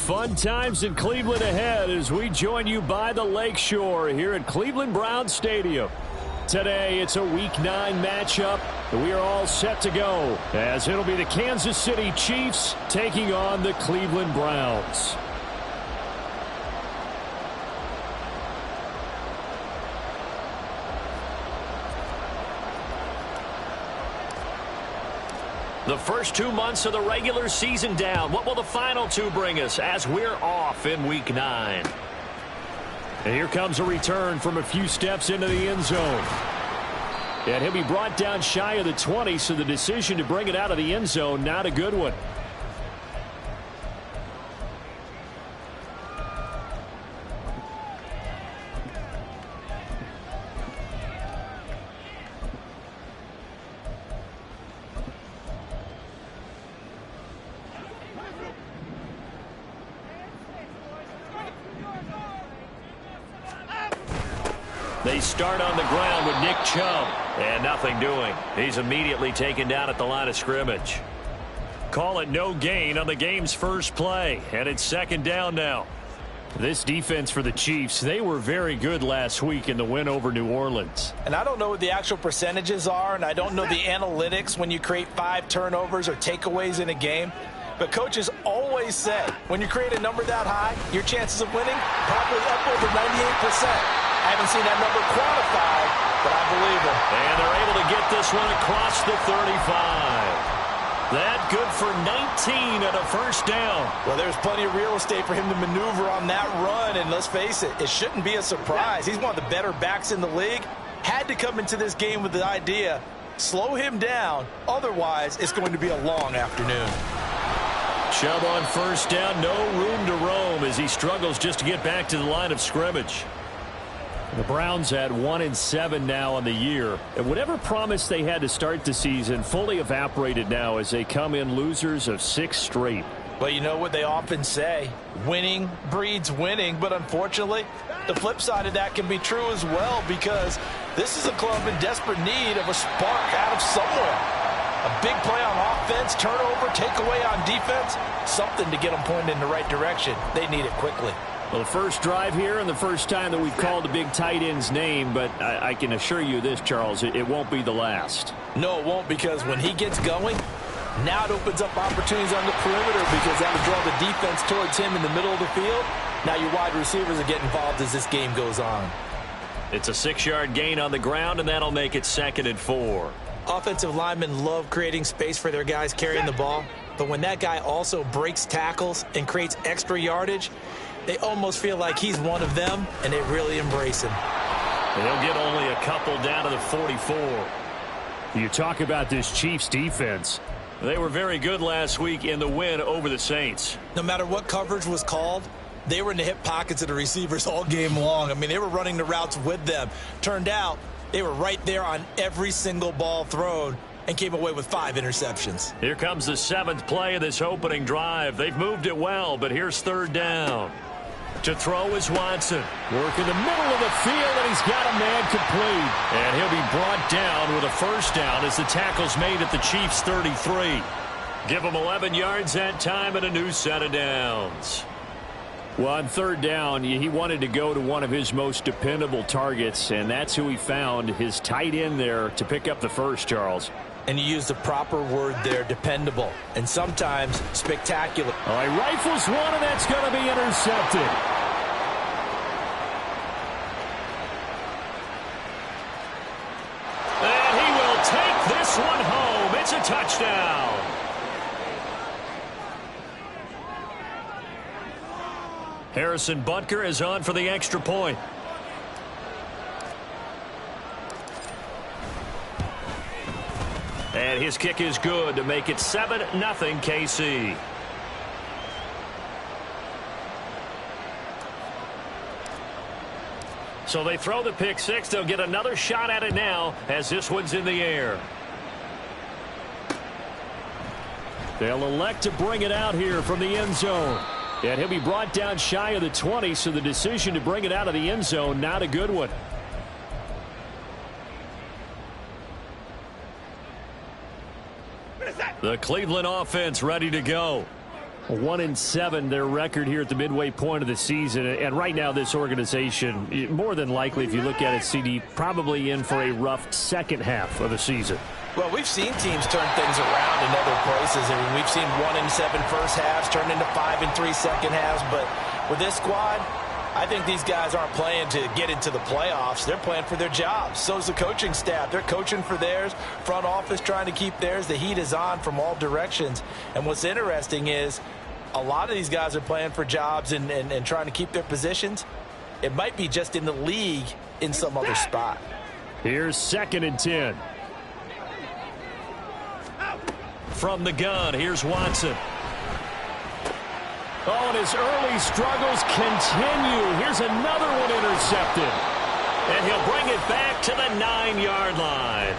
Fun times in Cleveland ahead as we join you by the Lakeshore here at Cleveland Browns Stadium. Today, it's a Week 9 matchup. We are all set to go as it'll be the Kansas City Chiefs taking on the Cleveland Browns. The first 2 months of the regular season down. What will the final 2 bring us as we're off in Week 9? And here comes a return from a few steps into the end zone. And he'll be brought down shy of the 20, so the decision to bring it out of the end zone, not a good one. They start on the ground with Nick Chubb. And nothing doing. He's immediately taken down at the line of scrimmage. Call it no gain on the game's first play. And it's second down now. This defense for the Chiefs, they were very good last week in the win over New Orleans. And I don't know what the actual percentages are, and I don't know the analytics when you create 5 turnovers or takeaways in a game. But coaches always say when you create a number that high, your chances of winning probably up over 98%. I haven't seen that number quantified, but I believe it. And they're able to get this one across the 35. That good for 19 and a first down. Well, there's plenty of real estate for him to maneuver on that run, and let's face it, it shouldn't be a surprise. He's one of the better backs in the league. Had to come into this game with the idea, slow him down, otherwise it's going to be a long afternoon. Chubb on first down, no room to roam as he struggles just to get back to the line of scrimmage. The Browns had 1-7 now on the year. And whatever promise they had to start the season fully evaporated now as they come in losers of 6 straight. Well, you know what they often say, winning breeds winning. But unfortunately, the flip side of that can be true as well, because this is a club in desperate need of a spark out of somewhere. A big play on offense, turnover, takeaway on defense, something to get them pointed in the right direction. They need it quickly. Well, the first drive here and the first time that we've called a big tight end's name, but I can assure you this, Charles, it won't be the last. No, it won't, because when he gets going, now it opens up opportunities on the perimeter, because that would draw the defense towards him in the middle of the field. Now your wide receivers will get involved as this game goes on. It's a 6-yard gain on the ground, and that'll make it 2nd and 4. Offensive linemen love creating space for their guys carrying the ball, but when that guy also breaks tackles and creates extra yardage, they almost feel like he's one of them, and they really embrace him. They'll get only a couple down to the 44. You talk about this Chiefs defense. They were very good last week in the win over the Saints. No matter what coverage was called, they were in the hip pockets of the receivers all game long. I mean, they were running the routes with them. Turned out they were right there on every single ball thrown and came away with 5 interceptions. Here comes the 7th play of this opening drive. They've moved it well, but here's 3rd down. To throw is Watson. Work in the middle of the field, and he's got a man complete. And he'll be brought down with a first down as the tackle's made at the Chiefs' 33. Give him 11 yards that time and a new set of downs. Well, on 3rd down, he wanted to go to one of his most dependable targets, and that's who he found, his tight end there, to pick up the first, Charles. And you use the proper word there, dependable, and sometimes spectacular. Oh, he rifles one, and that's going to be intercepted. And he will take this one home. It's a touchdown. Harrison Butker is on for the extra point. And his kick is good to make it 7-0 KC. So they throw the pick six. They'll get another shot at it now as this one's in the air. They'll elect to bring it out here from the end zone. And he'll be brought down shy of the 20, so the decision to bring it out of the end zone, not a good one. The Cleveland offense ready to go. 1-7 their record here at the midway point of the season. And right now this organization, more than likely, if you look at it, CD, probably in for a rough second half of the season. Well, we've seen teams turn things around in other places. I mean, we've seen 1-7 first halves turn into 5-3 second halves. But with this squad, I think these guys aren't playing to get into the playoffs. They're playing for their jobs. So is the coaching staff. They're coaching for theirs. Front office trying to keep theirs. The heat is on from all directions. And what's interesting is a lot of these guys are playing for jobs and trying to keep their positions. It might be just in the league in some other spot. Here's 2nd and 10. From the gun, here's Watson. Oh, and his early struggles continue. Here's another one intercepted. And he'll bring it back to the 9-yard line.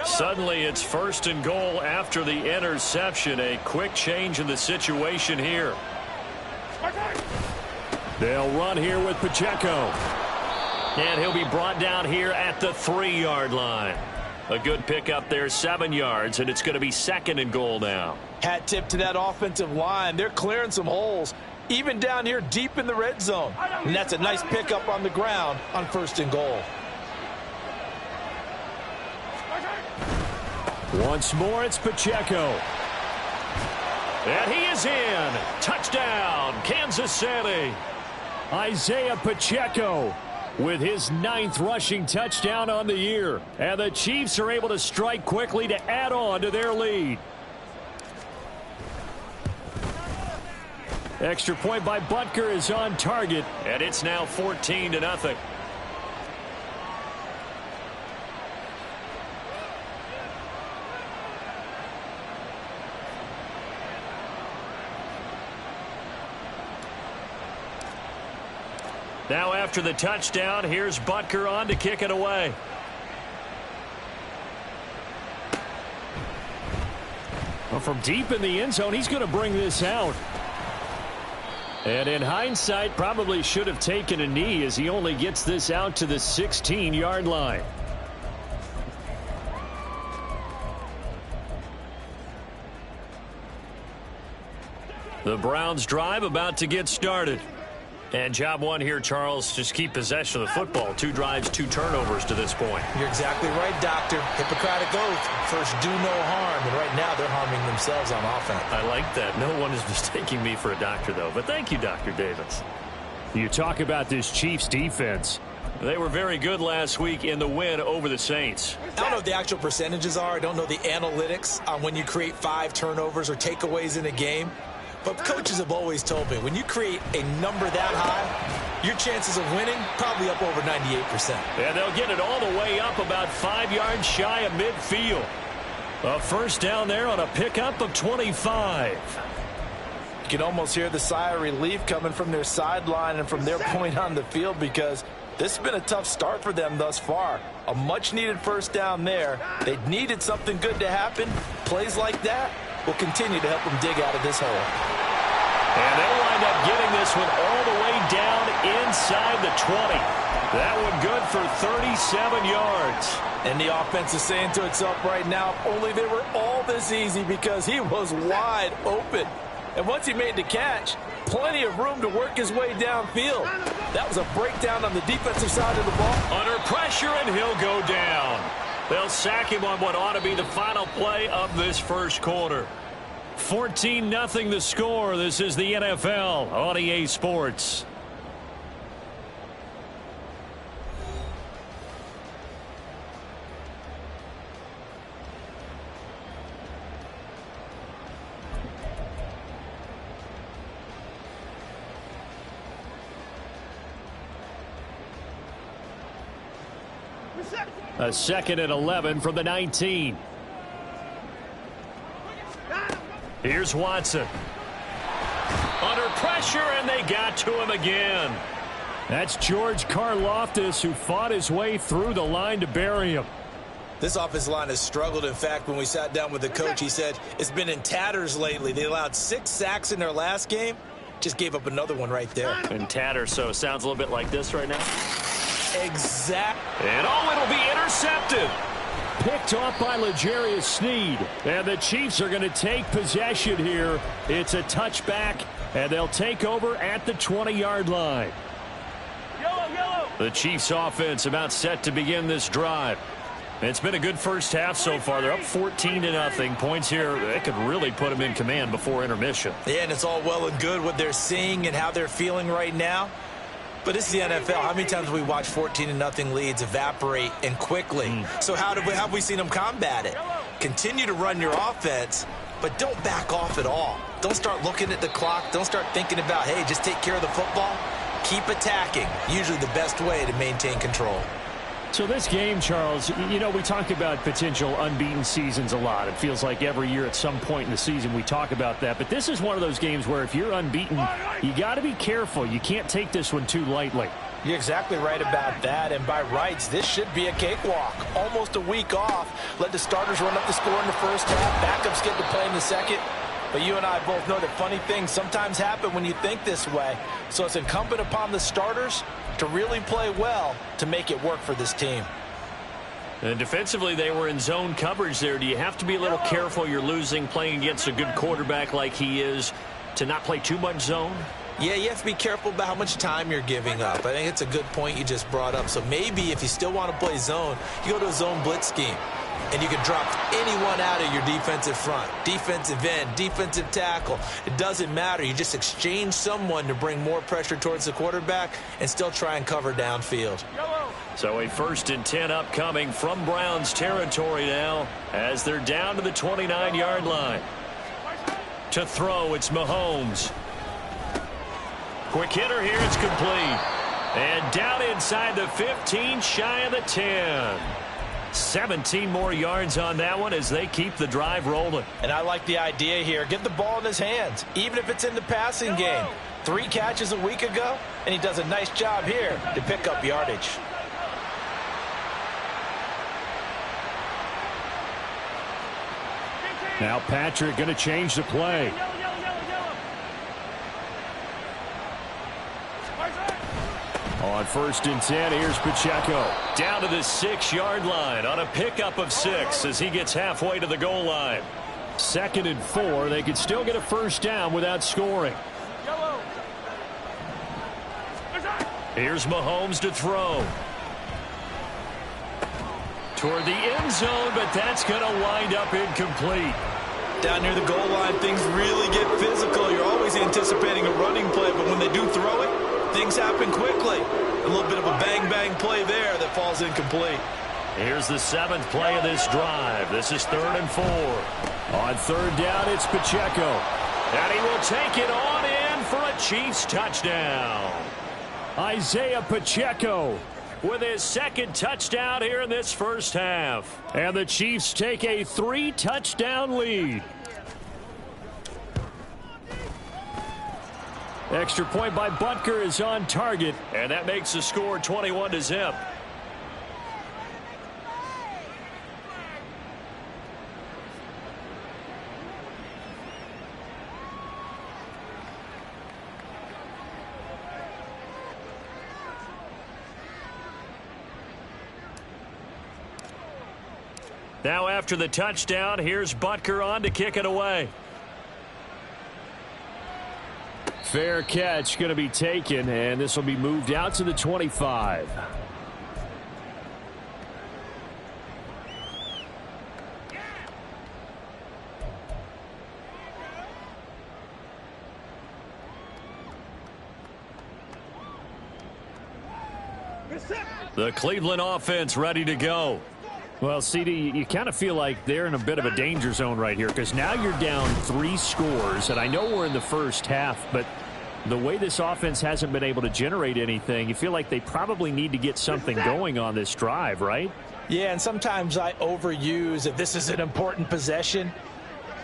Suddenly it's 1st and goal after the interception. A quick change in the situation here. They'll run here with Pacheco. And he'll be brought down here at the 3-yard line. A good pickup there, 7 yards, and it's going to be 2nd and goal now. Hat tip to that offensive line. They're clearing some holes, even down here deep in the red zone. And that's a nice pickup on the ground on 1st and goal. Once more, it's Pacheco. And he is in. Touchdown, Kansas City. Isaiah Pacheco with his 9th rushing touchdown on the year. And the Chiefs are able to strike quickly to add on to their lead. Extra point by Butker is on target. And it's now 14-0. Now after the touchdown, here's Butker on to kick it away. Well, from deep in the end zone, he's going to bring this out. And in hindsight, probably should have taken a knee as he only gets this out to the 16-yard line. The Browns drive about to get started. And job one here, Charles, just keep possession of the football. 2 drives, 2 turnovers to this point. You're exactly right, Doctor. Hippocratic oath. First, do no harm. And right now, they're harming themselves on offense. I like that. No one is mistaking me for a doctor, though. But thank you, Dr. Davis. You talk about this Chiefs defense. They were very good last week in the win over the Saints. I don't know what the actual percentages are. I don't know the analytics on when you create 5 turnovers or takeaways in a game. But coaches have always told me, when you create a number that high, your chances of winning probably up over 98%. And they'll get it all the way up about 5 yards shy of midfield. A first down there on a pickup of 25. You can almost hear the sigh of relief coming from their sideline and from their point on the field, because this has been a tough start for them thus far. A much-needed first down there. They needed something good to happen. Plays like that will continue to help them dig out of this hole. And they'll wind up getting this one all the way down inside the 20. That one good for 37 yards. And the offense is saying to itself right now, only they were all this easy because he was wide open. And once he made the catch, plenty of room to work his way downfield. That was a breakdown on the defensive side of the ball. Under pressure, and he'll go down. They'll sack him on what ought to be the final play of this first quarter. 14-0 the score. This is the NFL on EA Sports. A 2nd and 11 from the 19. Here's Watson. Under pressure, and they got to him again. That's George Karlaftis, who fought his way through the line to bury him. This offensive line has struggled. In fact, when we sat down with the coach, he said it's been in tatters lately. They allowed 6 sacks in their last game. Just gave up another one right there. In tatters, so it sounds a little bit like this right now. Exactly. And it'll be intercepted. Picked off by L'Jarius Sneed. And the Chiefs are going to take possession here. It's a touchback, and they'll take over at the 20-yard line. The Chiefs offense about set to begin this drive. It's been a good first half so far. They're up 14-0. Points here, they could really put them in command before intermission. Yeah, and it's all well and good what they're seeing and how they're feeling right now. But it's the NFL. How many times have we watched 14-0 leads evaporate and quickly? So how have we seen them combat it? Continue to run your offense, but don't back off at all. Don't start looking at the clock. Don't start thinking about, hey, just take care of the football. Keep attacking. Usually the best way to maintain control. So this game, Charles, you know, we talk about potential unbeaten seasons a lot. It feels like every year at some point in the season we talk about that. But this is one of those games where if you're unbeaten, you got to be careful. You can't take this one too lightly. You're exactly right about that. And by rights, this should be a cakewalk. Almost a week off. Let the starters run up the score in the first half. Backups get to play in the second. But you and I both know that funny things sometimes happen when you think this way. So it's incumbent upon the starters to really play well to make it work for this team. And defensively, they were in zone coverage there. Do you have to be a little careful? You're losing, playing against a good quarterback like he is, to not play too much zone? Yeah, you have to be careful about how much time you're giving up. I think it's a good point you just brought up. So maybe if you still want to play zone, you go to a zone blitz scheme. And you can drop anyone out of your defensive front, defensive end, defensive tackle. It doesn't matter. You just exchange someone to bring more pressure towards the quarterback and still try and cover downfield. So a 1st and 10 upcoming from Browns territory now as they're down to the 29-yard line. To throw, it's Mahomes. Quick hitter here, it's complete. And down inside the 15, shy of the 10. 17 more yards on that one as they keep the drive rolling. And I like the idea here. Get the ball in his hands, even if it's in the passing game. 3 catches a week ago, and he does a nice job here to pick up yardage. Now Patrick going to change the play. On 1st and 10, here's Pacheco. Down to the 6-yard line on a pickup of 6 as he gets halfway to the goal line. 2nd and 4, they could still get a 1st down without scoring. Here's Mahomes to throw. Toward the end zone, but that's going to wind up incomplete. Down near the goal line, things really get physical. You're always anticipating a running play, but when they do throw it, things happen quickly. A little bit of a bang-bang play there that falls incomplete. Here's the 7th play of this drive. This is 3rd and 4. On 3rd down, it's Pacheco. And he will take it on in for a Chiefs touchdown. Isaiah Pacheco with his 2nd touchdown here in this first half. And the Chiefs take a 3-touchdown lead. Extra point by Butker is on target, and that makes the score 21-0. Now after the touchdown, here's Butker on to kick it away. Fair catch going to be taken, and this will be moved out to the 25. The Cleveland offense ready to go. Well, CD, you kind of feel like they're in a bit of a danger zone right here because now you're down 3 scores, and I know we're in the first half, but the way this offense hasn't been able to generate anything, you feel like they probably need to get something going on this drive, right? Yeah, and sometimes I overuse if this is an important possession.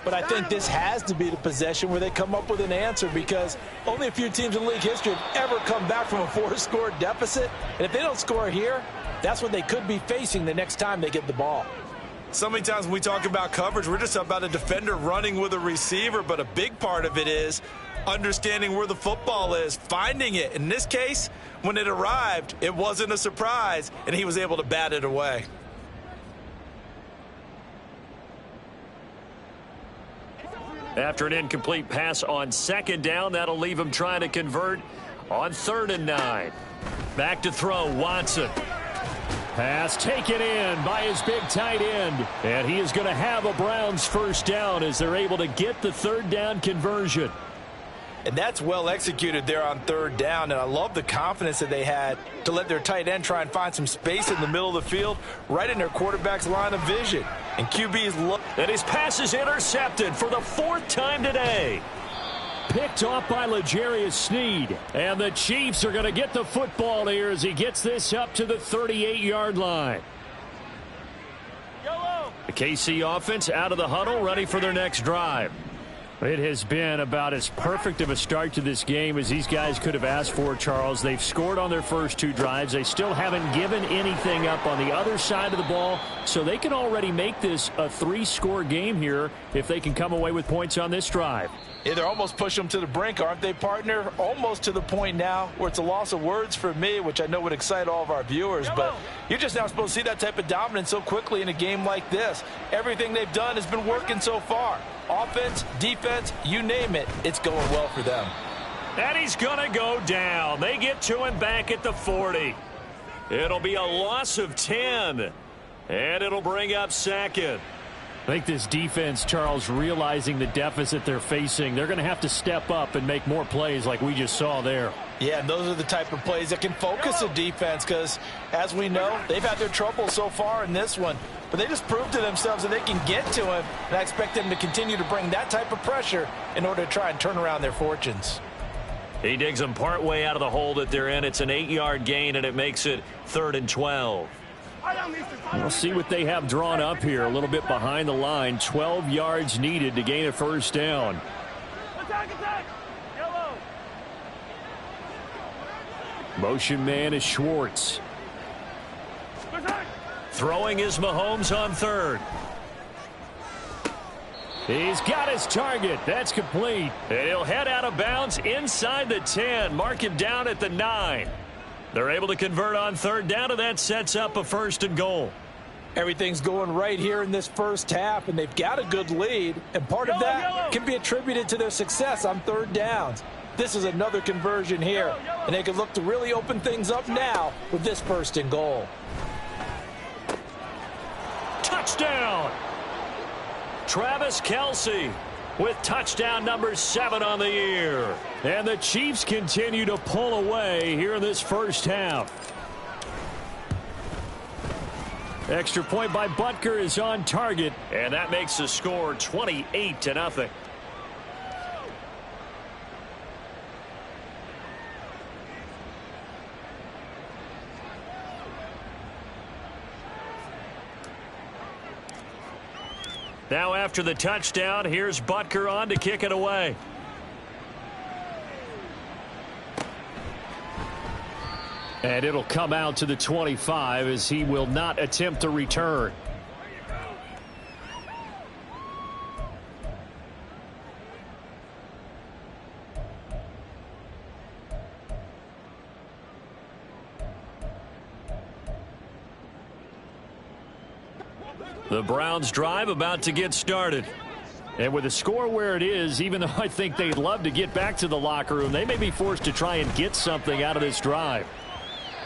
but I think this has to be the possession where they come up with an answer, because only a few teams in league history have ever come back from a 4-score deficit. And if they don't score here, that's what they could be facing the next time they get the ball. So many times when we talk about coverage, we're just about a defender running with a receiver, but a big part of it is understanding where the football is, finding it. In this case, when it arrived, it wasn't a surprise, and he was able to bat it away. After an incomplete pass on second down, that'll leave him trying to convert on 3rd and 9. Back to throw, Watson. Pass taken in by his big tight end. And he is going to have a Browns first down as they're able to get the 3rd down conversion. And that's well executed there on 3rd down. And I love the confidence that they had to let their tight end try and find some space in the middle of the field, right in their quarterback's line of vision. And QB's look. And his pass is intercepted for the 4th time today. Picked off by L'Jarius Sneed. And the Chiefs are going to get the football here as he gets this up to the 38-yard line. The KC offense out of the huddle, ready for their next drive. It has been about as perfect of a start to this game as these guys could have asked for, Charles. They've scored on their first 2 drives. They still haven't given anything up on the other side of the ball, so they can already make this a 3-score game here if they can come away with points on this drive. Yeah, they're almost pushing them to the brink, aren't they, partner? Almost to the point now where it's a loss of words for me, which I know would excite all of our viewers. But you're just now supposed to see that type of dominance so quickly in a game like this. Everything they've done has been working so far. Offense, defense, you name it, it's going well for them. And he's going to go down. They get to him back at the 40. It'll be a loss of 10. And it'll bring up 2nd. I think this defense, Charles, realizing the deficit they're facing, they're going to have to step up and make more plays like we just saw there. Yeah, and those are the type of plays that can focus a defense because, as we know, they've had their trouble so far in this one. But they just proved to themselves that they can get to him, and I expect them to continue to bring that type of pressure in order to try and turn around their fortunes. He digs them partway out of the hole that they're in. It's an 8-yard gain, and it makes it 3rd and 12. We'll see what they have drawn up here. A little bit behind the line. 12 yards needed to gain a first down. Motion man is Schwartz. Throwing is Mahomes on 3rd. He's got his target. That's complete. And he'll head out of bounds inside the 10. Mark him down at the 9. They're able to convert on 3rd down, and that sets up a 1st and goal. Everything's going right here in this first half, and they've got a good lead, and part of that can be attributed to their success on 3rd downs. This is another conversion here, and they can look to really open things up now with this 1st and goal. Touchdown! Travis Kelce with touchdown number 7 on the year. And the Chiefs continue to pull away here in this first half. Extra point by Butker is on target. And that makes the score 28-0. Now after the touchdown, here's Butker on to kick it away. And it'll come out to the 25 as he will not attempt to return. The Browns drive about to get started. And with the score where it is, even though I think they'd love to get back to the locker room, they may be forced to try and get something out of this drive.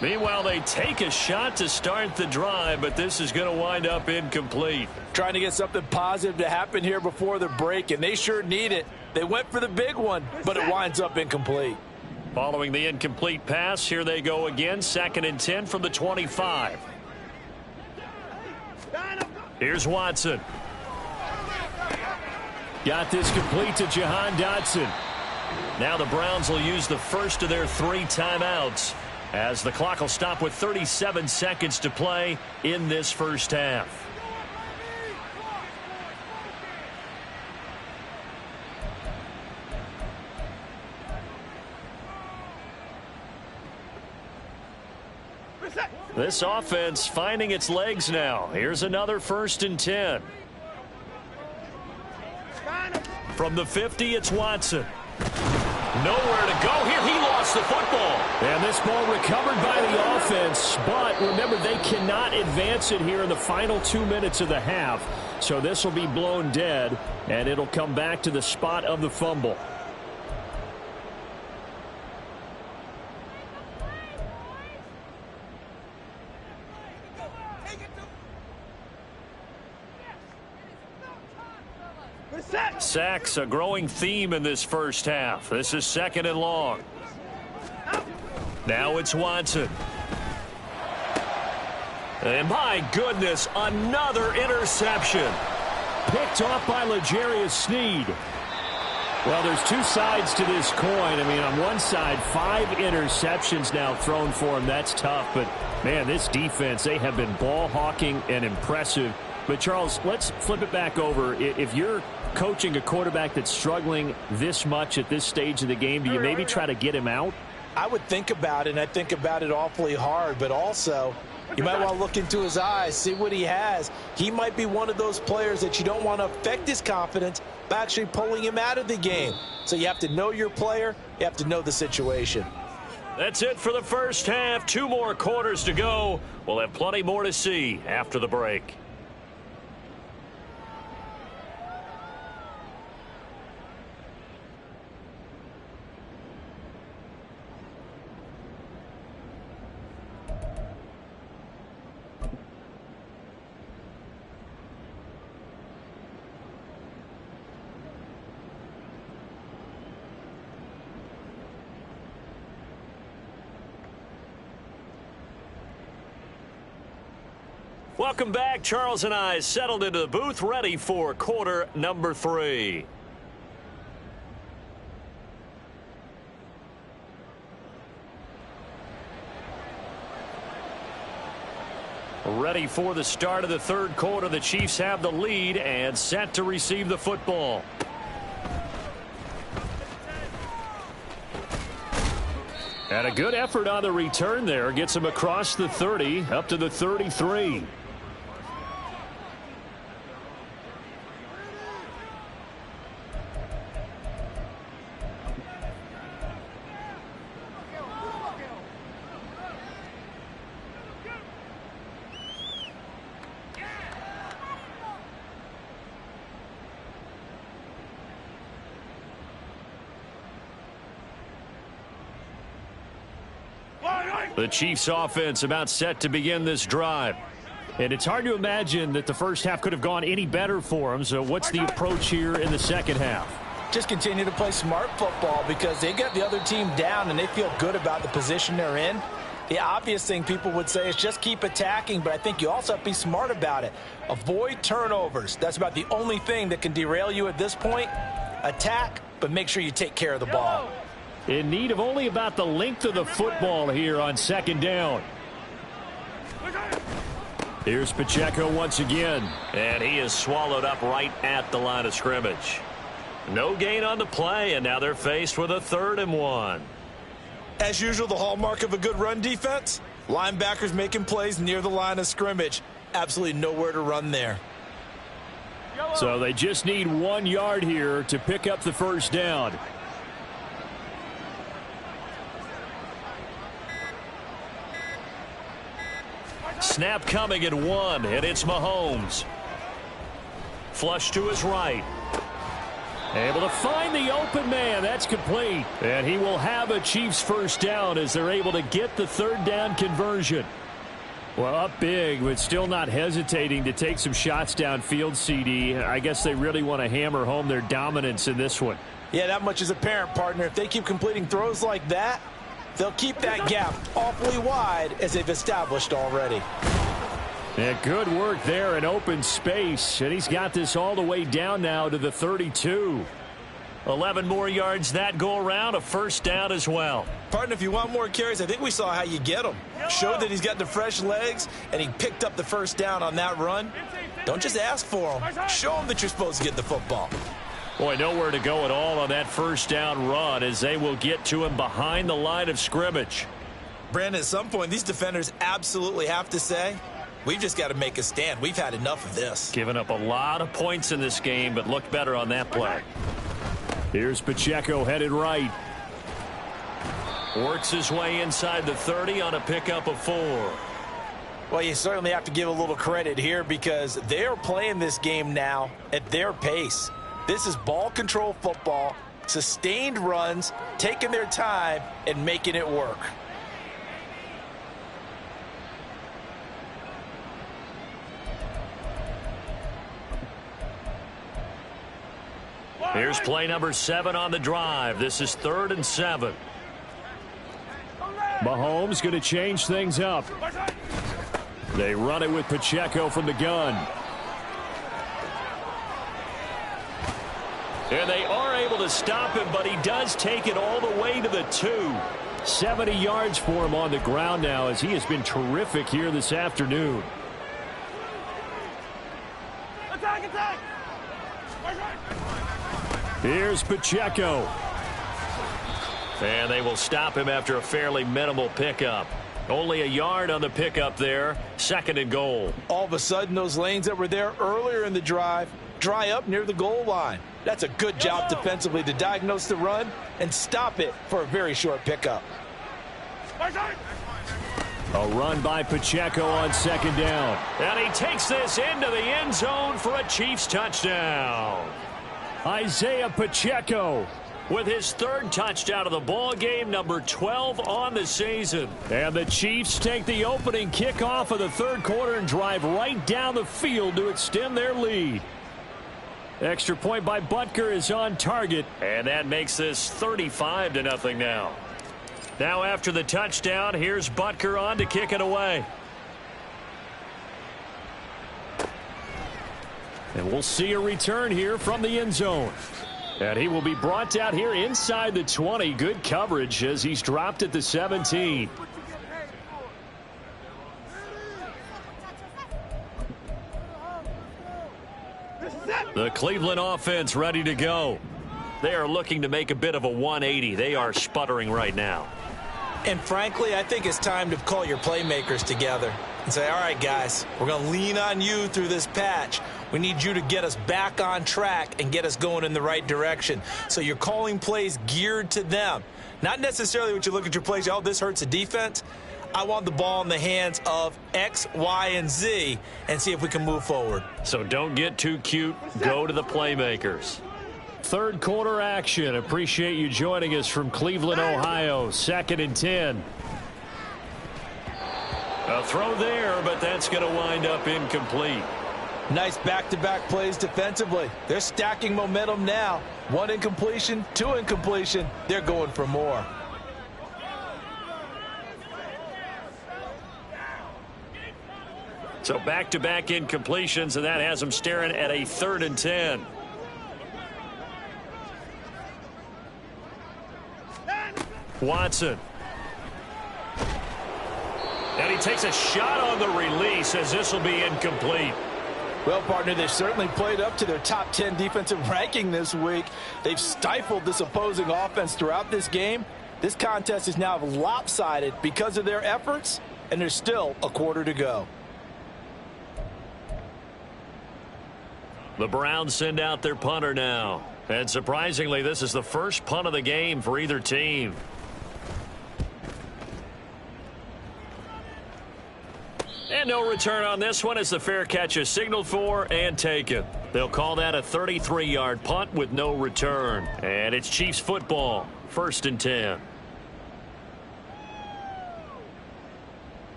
Meanwhile, they take a shot to start the drive, but this is going to wind up incomplete. Trying to get something positive to happen here before the break, and they sure need it. They went for the big one, but it winds up incomplete. Following the incomplete pass, here they go again, 2nd and 10 from the 25. Here's Watson. Got this complete to Jahan Dotson. Now the Browns will use the first of their 3 timeouts as the clock will stop with 37 seconds to play in this first half. This offense finding its legs now. Here's another 1st and 10. From the 50, it's Watson. Nowhere to go here. He lost the football. And this ball recovered by the offense. But remember, they cannot advance it here in the final 2 minutes of the half. So this will be blown dead, and it'll come back to the spot of the fumble. Sacks, a growing theme in this first half. This is 2nd and long. Now it's Watson. And my goodness, another interception. Picked off by L'Jarius Sneed. Well, there's two sides to this coin. I mean, on one side, 5 interceptions now thrown for him. That's tough. But, man, this defense, they have been ball hawking and impressive. But, Charles, let's flip it back over. If you're coaching a quarterback that's struggling this much at this stage of the game, do you maybe try to get him out? I would think about it, and I think about it awfully hard. But also, you might want to look into his eyes, see what he has. He might be one of those players that you don't want to affect his confidence by actually pulling him out of the game. So you have to know your player. You have to know the situation. That's it for the first half. 2 more quarters to go. We'll have plenty more to see after the break. Welcome back. Charles and I settled into the booth, ready for quarter number 3. Ready for the start of the 3rd quarter. The Chiefs have the lead and set to receive the football. And a good effort on the return there. Gets him across the 30, up to the 33. The Chiefs offense about set to begin this drive. And it's hard to imagine that the first half could have gone any better for them. So what's the approach here in the second half? Just continue to play smart football because they got the other team down and they feel good about the position they're in. The obvious thing people would say is just keep attacking, but I think you also have to be smart about it. Avoid turnovers. That's about the only thing that can derail you at this point. Attack, but make sure you take care of the ball. In need of only about the length of the football here on 2nd down. Here's Pacheco once again, and he is swallowed up right at the line of scrimmage. No gain on the play, and now they're faced with a 3rd and 1. As usual, the hallmark of a good run defense, linebackers making plays near the line of scrimmage. Absolutely nowhere to run there. So they just need 1 yard here to pick up the 1st down. Snap coming at 1, and it's Mahomes. Flush to his right. Able to find the open man. That's complete. And he will have a Chiefs 1st down as they're able to get the 3rd down conversion. Well, up big, but still not hesitating to take some shots downfield, CD. I guess they really want to hammer home their dominance in this one. Yeah, that much is apparent, partner. If they keep completing throws like that, they'll keep that gap awfully wide as they've established already. Yeah, good work there in open space. And he's got this all the way down now to the 32. 11 more yards that go around, a 1st down as well. Partner, if you want more carries, I think we saw how you get them. Showed that he's got the fresh legs, and he picked up the 1st down on that run. Don't just ask for them. Show them that you're supposed to get the football. Boy, nowhere to go at all on that 1st down run as they will get to him behind the line of scrimmage. Brandon, at some point, these defenders absolutely have to say, we've just got to make a stand. We've had enough of this. Giving up a lot of points in this game, but looked better on that play. Here's Pacheco headed right. Works his way inside the 30 on a pickup of 4. Well, you certainly have to give a little credit here because they're playing this game now at their pace. This is ball control football, sustained runs, taking their time and making it work. Here's play number 7 on the drive. This is 3rd and 7. Mahomes going to change things up. They run it with Pacheco from the gun. And they are able to stop him, but he does take it all the way to the 2. 70 yards for him on the ground now as he has been terrific here this afternoon. Attack! Here's Pacheco. And they will stop him after a fairly minimal pickup. Only a yard on the pickup there. 2nd and goal. All of a sudden, those lanes that were there earlier in the drive dry up near the goal line. That's a good job defensively to diagnose the run and stop it for a very short pickup. A run by Pacheco on 2nd down. And he takes this into the end zone for a Chiefs touchdown. Isaiah Pacheco with his 3rd touchdown of the ball game, number 12 on the season. And the Chiefs take the opening kickoff of the 3rd quarter and drive right down the field to extend their lead. Extra point by Butker is on target. And that makes this 35-0 now. Now after the touchdown, here's Butker on to kick it away. And we'll see a return here from the end zone. And he will be brought down here inside the 20. Good coverage as he's dropped at the 17. The Cleveland offense ready to go. They are looking to make a bit of a 180. They are sputtering right now. And frankly, I think it's time to call your playmakers together and say, all right, guys, we're going to lean on you through this patch. We need you to get us back on track and get us going in the right direction. So you're calling plays geared to them. Not necessarily what you look at your plays, oh, this hurts the defense. I want the ball in the hands of X, Y, and Z and see if we can move forward. So don't get too cute. Go to the playmakers. 3rd quarter action. Appreciate you joining us from Cleveland, Ohio. 2nd and 10. A throw there, but that's going to wind up incomplete. Nice back-to-back plays defensively. They're stacking momentum now. 1 incompletion, 2 incompletion. They're going for more. So back-to-back incompletions, and that has them staring at a 3rd and 10. Watson. And he takes a shot on the release as this will be incomplete. Well, partner, they've certainly played up to their top 10 defensive ranking this week. They've stifled this opposing offense throughout this game. This contest is now lopsided because of their efforts, and there's still a quarter to go. The Browns send out their punter now. And surprisingly, this is the first punt of the game for either team. And no return on this one as the fair catch is signaled for and taken. They'll call that a 33-yard punt with no return. And it's Chiefs football, 1st and 10.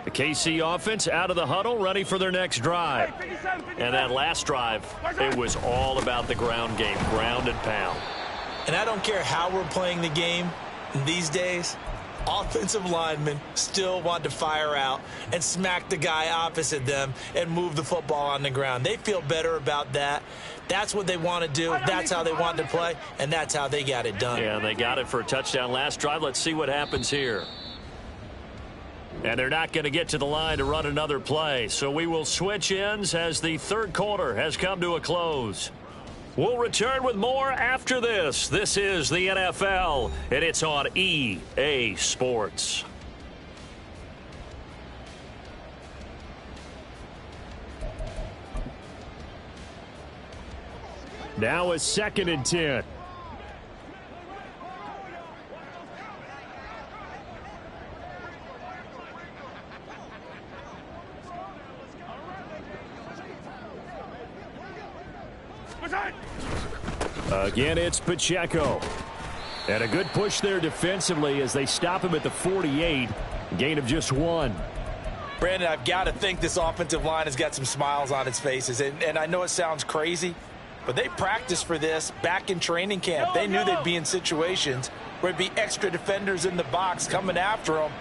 The KC offense out of the huddle, ready for their next drive. And that last drive, it was all about the ground game, ground and pound. And I don't care how we're playing the game these days, offensive linemen still want to fire out and smack the guy opposite them and move the football on the ground. They feel better about that. That's what they want to do. That's how they want to play, and that's how they got it done. Yeah, and they got it for a touchdown last drive. Let's see what happens here. And they're not going to get to the line to run another play. So we will switch ends as the 3rd quarter has come to a close. We'll return with more after this. This is the NFL, and it's on EA Sports. Now a 2nd and 10. Again, it's Pacheco. And a good push there defensively as they stop him at the 48. Gain of just 1. Brandon, I've got to think this offensive line has got some smiles on its faces. And I know it sounds crazy, but they practiced for this back in training camp. They knew they'd be in situations where there'd be extra defenders in the box coming after them,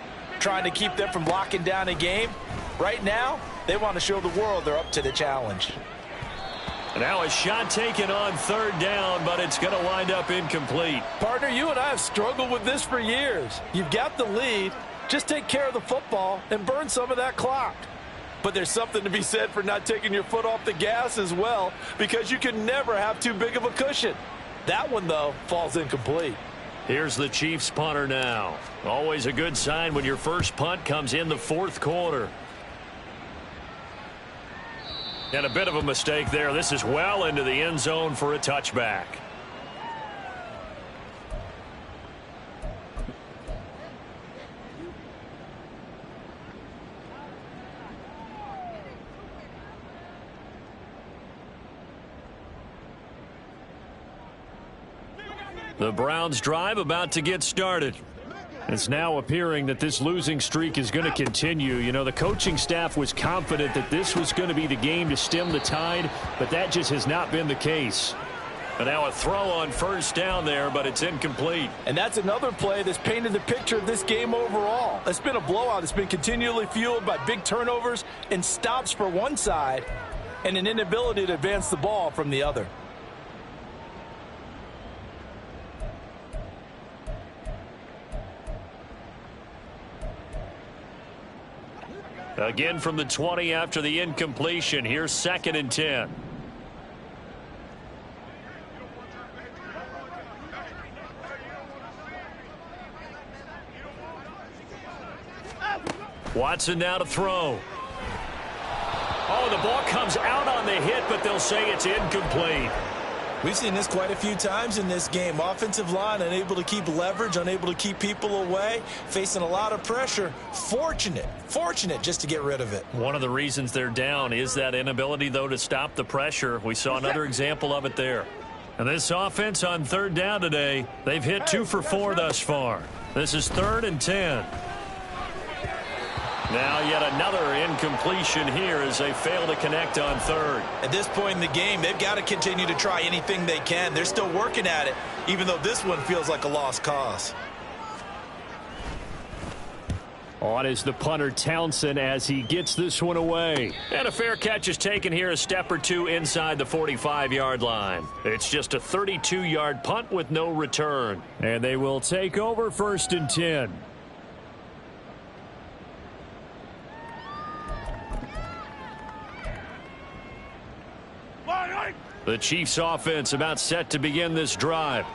trying to keep them from locking down a game. Right now, they want to show the world they're up to the challenge. Now a shot taken on 3rd down, but it's going to wind up incomplete. Partner, you and I have struggled with this for years. You've got the lead. Just take care of the football and burn some of that clock. But there's something to be said for not taking your foot off the gas as well, because you can never have too big of a cushion. That one, though, falls incomplete. Here's the Chiefs punter now. Always a good sign when your first punt comes in the 4th quarter. And a bit of a mistake there. This is well into the end zone for a touchback. The Browns drive about to get started. It's now appearing that this losing streak is going to continue. You know, the coaching staff was confident that this was going to be the game to stem the tide, but that just has not been the case. And now a throw on 1st down there, but it's incomplete. And that's another play that's painted the picture of this game overall. It's been a blowout. It's been continually fueled by big turnovers and stops for one side and an inability to advance the ball from the other. Again from the 20 after the incompletion. Here's 2nd and 10. Watson now to throw. Oh, the ball comes out on the hit, but they'll say it's incomplete. We've seen this quite a few times in this game. Offensive line unable to keep leverage, unable to keep people away, facing a lot of pressure. Fortunate just to get rid of it. One of the reasons they're down is that inability, though, to stop the pressure. We saw another example of it there. And this offense on 3rd down today, they've hit 2 for 4 thus far. This is 3rd and 10. Now yet another incompletion here as they fail to connect on 3rd. At this point in the game, they've got to continue to try anything they can. They're still working at it, even though this one feels like a lost cause. On is the punter Townsend as he gets this one away. And a fair catch is taken here, a step or two inside the 45-yard line. It's just a 32-yard punt with no return. And they will take over 1st and 10. The Chiefs offense about set to begin this drive.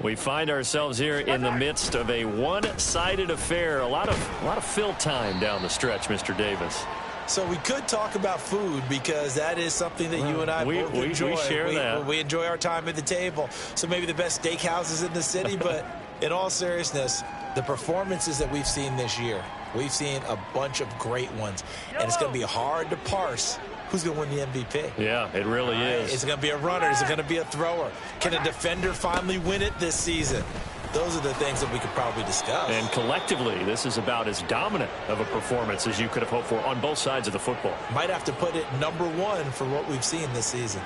We find ourselves here in the midst of a one-sided affair. A lot of fill time down the stretch, Mr. Davis. So we could talk about food because that is something that you and I both enjoy. We share that. We enjoy our time at the table. So maybe the best steakhouses in the city, but in all seriousness, the performances that we've seen this year, we've seen a bunch of great ones. And it's going to be hard to parse who's going to win the MVP. Yeah, it really is. Is it going to be a runner? Is it going to be a thrower? Can a defender finally win it this season? Those are the things that we could probably discuss. And collectively, this is about as dominant of a performance as you could have hoped for on both sides of the football. Might have to put it #1 for what we've seen this season.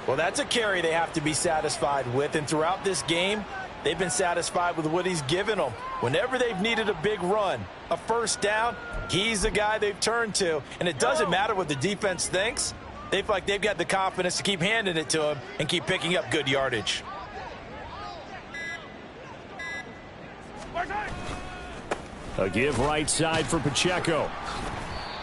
Well, that's a carry they have to be satisfied with. And throughout this game, they've been satisfied with what he's given them. Whenever they've needed a big run, a 1st down, he's the guy they've turned to. And it doesn't matter what the defense thinks. They feel like they've got the confidence to keep handing it to him and keep picking up good yardage. A give right side for Pacheco.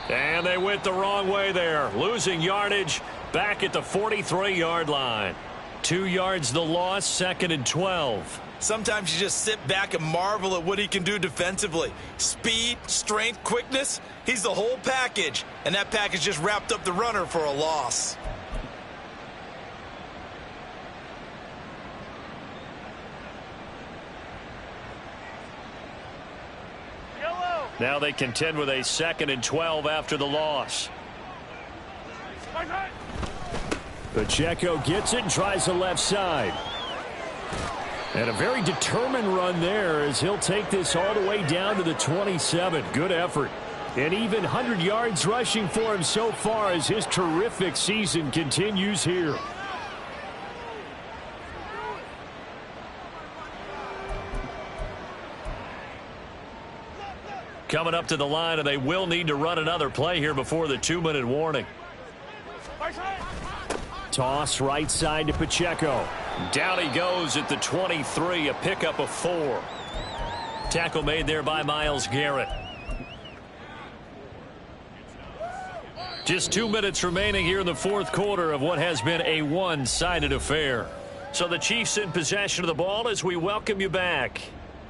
And they went the wrong way there. Losing yardage back at the 43-yard line. 2 yards the loss, 2nd and 12. Sometimes you just sit back and marvel at what he can do defensively. Speed, strength, quickness, he's the whole package. And that package just wrapped up the runner for a loss. Now they contend with a 2nd and 12 after the loss. Pacheco gets it and tries the left side. And a very determined run there as he'll take this all the way down to the 27. Good effort. And even 100 yards rushing for him so far as his terrific season continues here. Coming up to the line, and they will need to run another play here before the 2-minute warning. Toss right side to Pacheco. Down he goes at the 23, a pickup of 4. Tackle made there by Myles Garrett. Just 2 minutes remaining here in the fourth quarter of what has been a one-sided affair. So the Chiefs in possession of the ball as we welcome you back.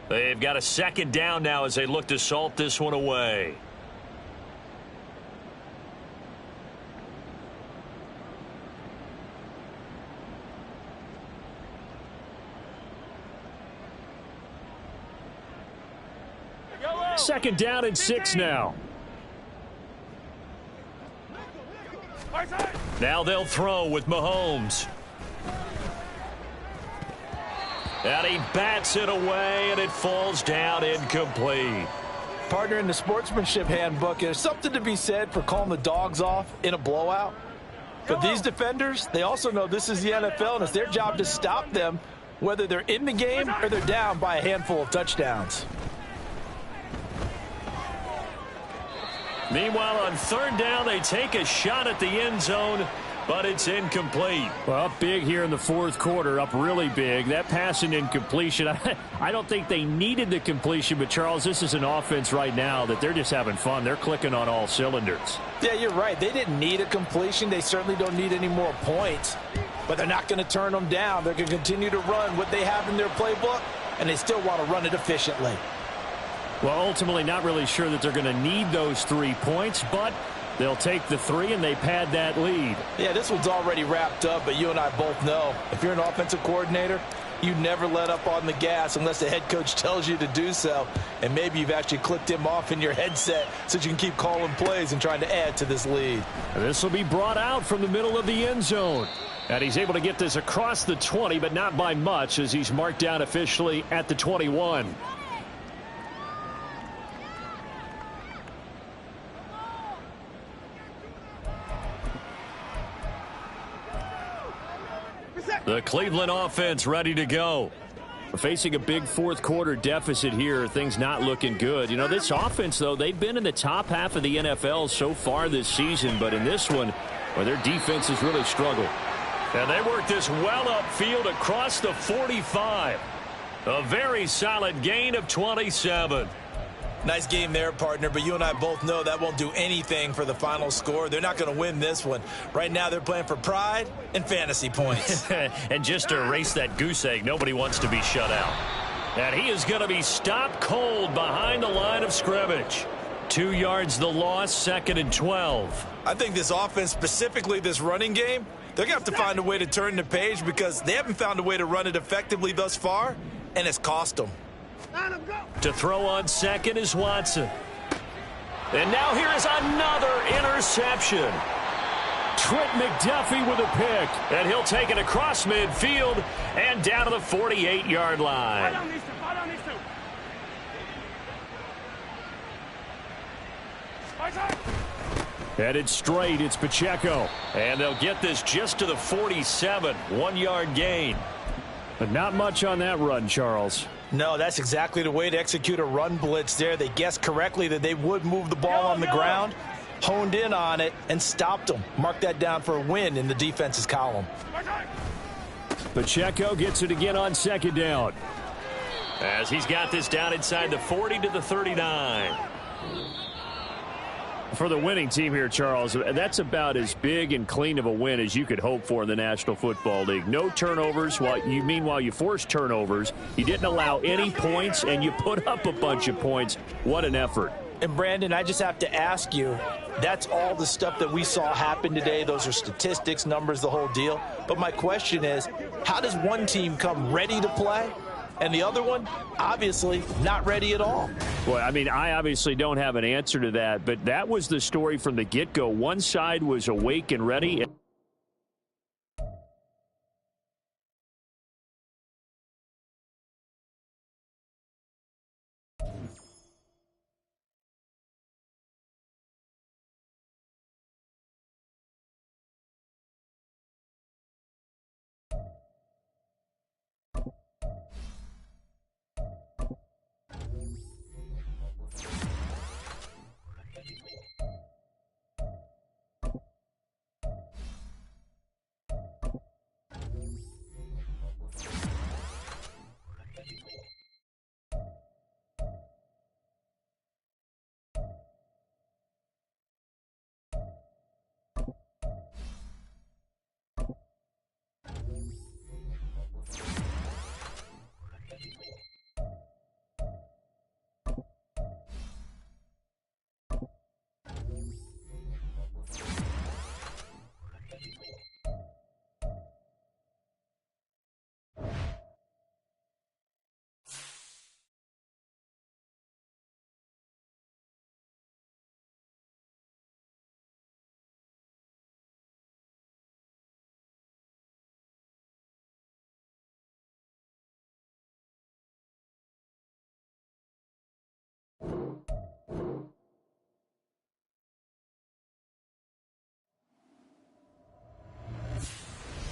They've got a 2nd down now as they look to salt this one away. Second down and 6 now. Now they'll throw with Mahomes. And he bats it away, and it falls down incomplete. Partner, in the sportsmanship handbook, there's something to be said for calling the dogs off in a blowout. But these defenders, they also know this is the NFL, and it's their job to stop them, whether they're in the game or they're down by a handful of touchdowns. Meanwhile, on 3rd down, they take a shot at the end zone, but it's incomplete. Well, up big here in the fourth quarter, up really big. That pass and incompletion, I don't think they needed the completion, but, Charles, this is an offense right now that they're just having fun. They're clicking on all cylinders. Yeah, you're right. They didn't need a completion. They certainly don't need any more points, but they're not going to turn them down. They're going to continue to run what they have in their playbook, and they still want to run it efficiently. Well, ultimately not really sure that they're going to need those 3 points, but they'll take the 3 and they pad that lead. Yeah, this one's already wrapped up, but you and I both know if you're an offensive coordinator, you never let up on the gas unless the head coach tells you to do so. And maybe you've actually clicked him off in your headset so you can keep calling plays and trying to add to this lead. This will be brought out from the middle of the end zone. And he's able to get this across the 20, but not by much as he's marked down officially at the 21. The Cleveland offense ready to go. Facing a big fourth quarter deficit here, things not looking good. You know, this offense, though, they've been in the top half of the NFL so far this season, but in this one, well, their defense has really struggled. And they work this well upfield across the 45. A very solid gain of 27. Nice game there, partner, but you and I both know that won't do anything for the final score. They're not going to win this one. Right now, they're playing for pride and fantasy points. And just to erase that goose egg, nobody wants to be shut out. And he is going to be stopped cold behind the line of scrimmage. 2 yards the loss, 2nd and 12. I think this offense, specifically this running game, they're going to have to find a way to turn the page because they haven't found a way to run it effectively thus far, and it's cost them. To throw on 2nd is Watson. And now here is another interception. Trent McDuffie with a pick. And he'll take it across midfield and down to the 48-yard line. Headed straight, it's Pacheco. And they'll get this just to the 47, 1-yard gain. But not much on that run, Charles. No, that's exactly the way to execute a run blitz there. They guessed correctly that they would move the ball on the ground, honed in on it, and stopped them. Mark that down for a win in the defense's column. Pacheco gets it again on 2nd down. As he's got this down inside the 40 to the 39. For the winning team here, Charles, that's about as big and clean of a win as you could hope for in the National Football League. No turnovers. Meanwhile, you forced turnovers. You didn't allow any points, and you put up a bunch of points. What an effort. And, Brandon, I just have to ask you, that's all the stuff that we saw happen today. Those are statistics, numbers, the whole deal. But my question is, how does one team come ready to play and the other one, obviously, not ready at all? Well, I mean, I obviously don't have an answer to that, but that was the story from the get-go. One side was awake and ready.